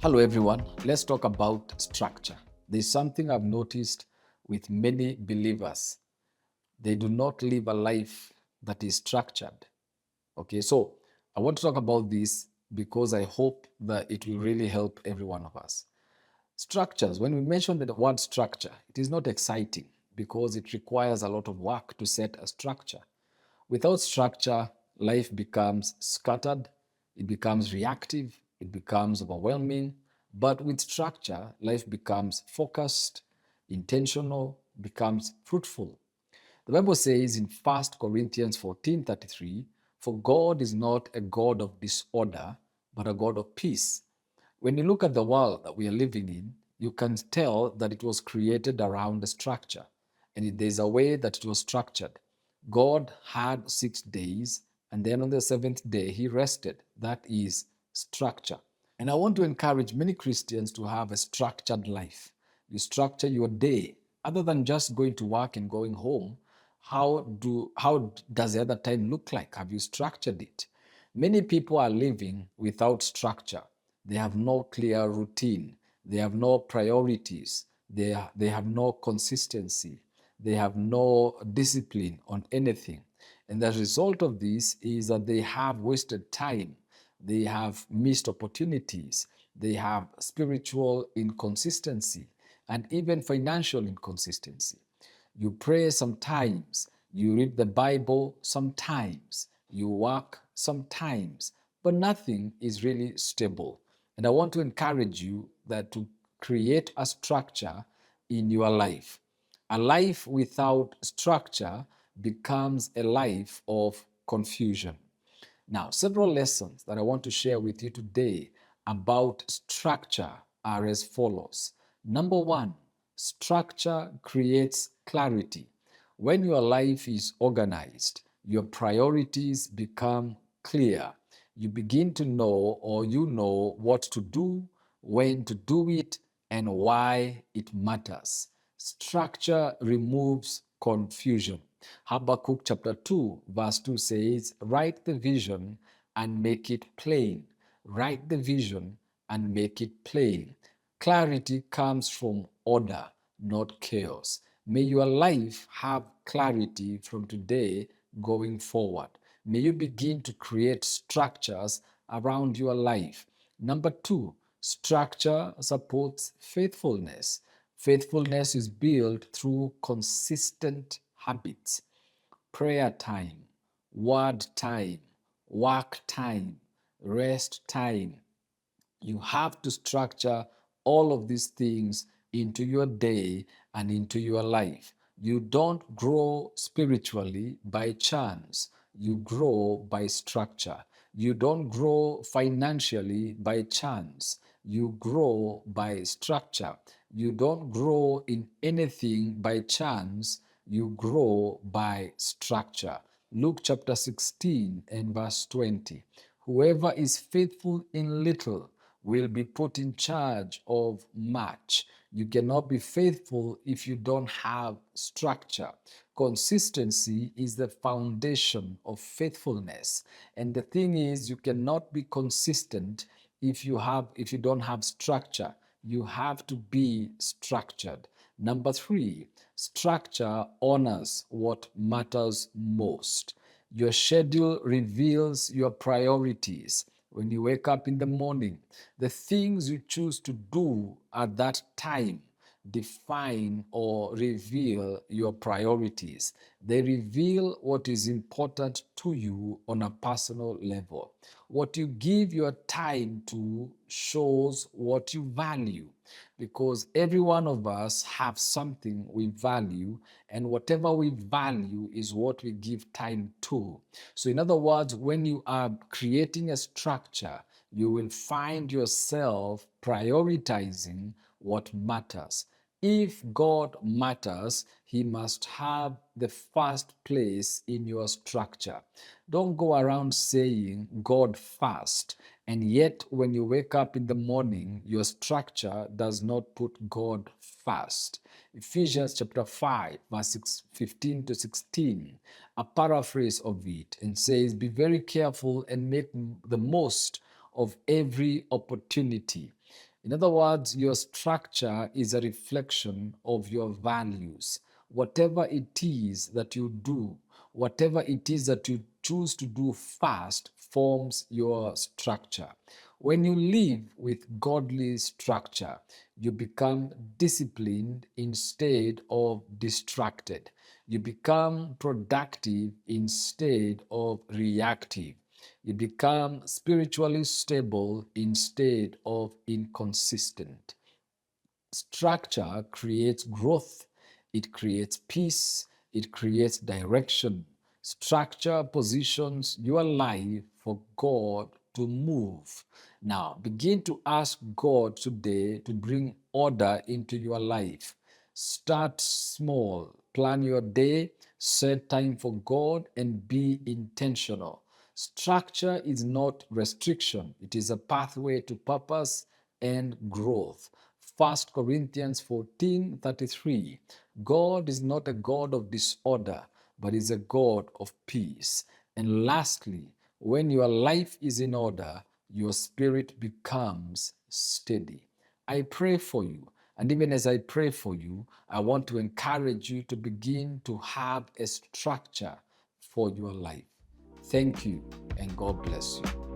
Hello, everyone. Let's talk about structure. There's something I've noticed with many believers. They do not live a life that is structured. Okay, so I want to talk about this because I hope that it will really help every one of us. Structures, when we mention the word structure, it is not exciting because it requires a lot of work to set a structure. Without structure, life becomes scattered, it becomes reactive, it becomes overwhelming. But with structure, life becomes focused, intentional, becomes fruitful. The Bible says in 1 Corinthians 14:33, "For God is not a God of disorder, but a God of peace." When you look at the world that we are living in, you can tell that it was created around a structure. And there's a way that it was structured. God had 6 days, and then on the seventh day, he rested. That is structure. And I want to encourage many Christians to have a structured life. You structure your day. Other than just going to work and going home, how does the other time look like? Have you structured it? Many people are living without structure. They have no clear routine. They have no priorities. They have no consistency. They have no discipline on anything. And the result of this is that they have wasted time. They have missed opportunities. They have spiritual inconsistency and even financial inconsistency. You pray sometimes, you read the Bible sometimes, you work sometimes, but nothing is really stable. And I want to encourage you that to create a structure in your life. A life without structure becomes a life of confusion. Now, several lessons that I want to share with you today about structure are as follows. Number one, structure creates clarity. When your life is organized, your priorities become clear. You begin to know, or you know what to do, when to do it, and why it matters. Structure removes confusion. Habakkuk chapter 2, verse 2 says, "Write the vision and make it plain." Write the vision and make it plain. Clarity comes from order, not chaos. May your life have clarity from today going forward. May you begin to create structures around your life. Number two, structure supports faithfulness. Faithfulness is built through consistent habits. Prayer time, word time, work time, rest time. You have to structure all of these things into your day and into your life. You don't grow spiritually by chance, you grow by structure. You don't grow financially by chance, you grow by structure. You don't grow in anything by chance, you grow by structure. Luke chapter 16 and verse 20. Whoever is faithful in little will be put in charge of much. You cannot be faithful if you don't have structure. Consistency is the foundation of faithfulness. And the thing is, you cannot be consistent if you don't have structure. You have to be structured. Number three, structure honors what matters most. Your schedule reveals your priorities. When you wake up in the morning, the things you choose to do at that time define or reveal your priorities. They reveal what is important to you on a personal level. What you give your time to shows what you value, because every one of us have something we value, and whatever we value is what we give time to. So in other words, when you are creating a structure, you will find yourself prioritizing what matters. If God matters, he must have the first place in your structure. Don't go around saying God first, and yet when you wake up in the morning, your structure does not put God first. Ephesians chapter 5, verse 15 to 16, a paraphrase of it, and says, "Be very careful and make the most of every opportunity." In other words, your structure is a reflection of your values. Whatever it is that you do, whatever it is that you choose to do first, forms your structure. When you live with godly structure, you become disciplined instead of distracted. You become productive instead of reactive. You become spiritually stable instead of inconsistent. Structure creates growth, it creates peace, it creates direction. Structure positions your life for God to move. Now, begin to ask God today to bring order into your life. Start small, plan your day, set time for God, and be intentional. Structure is not restriction, it is a pathway to purpose and growth. 1 Corinthians 14:33. God is not a God of disorder, but is a God of peace. And lastly, when your life is in order, your spirit becomes steady. I pray for you. And even as I pray for you, I want to encourage you to begin to have a structure for your life. Thank you, and God bless you.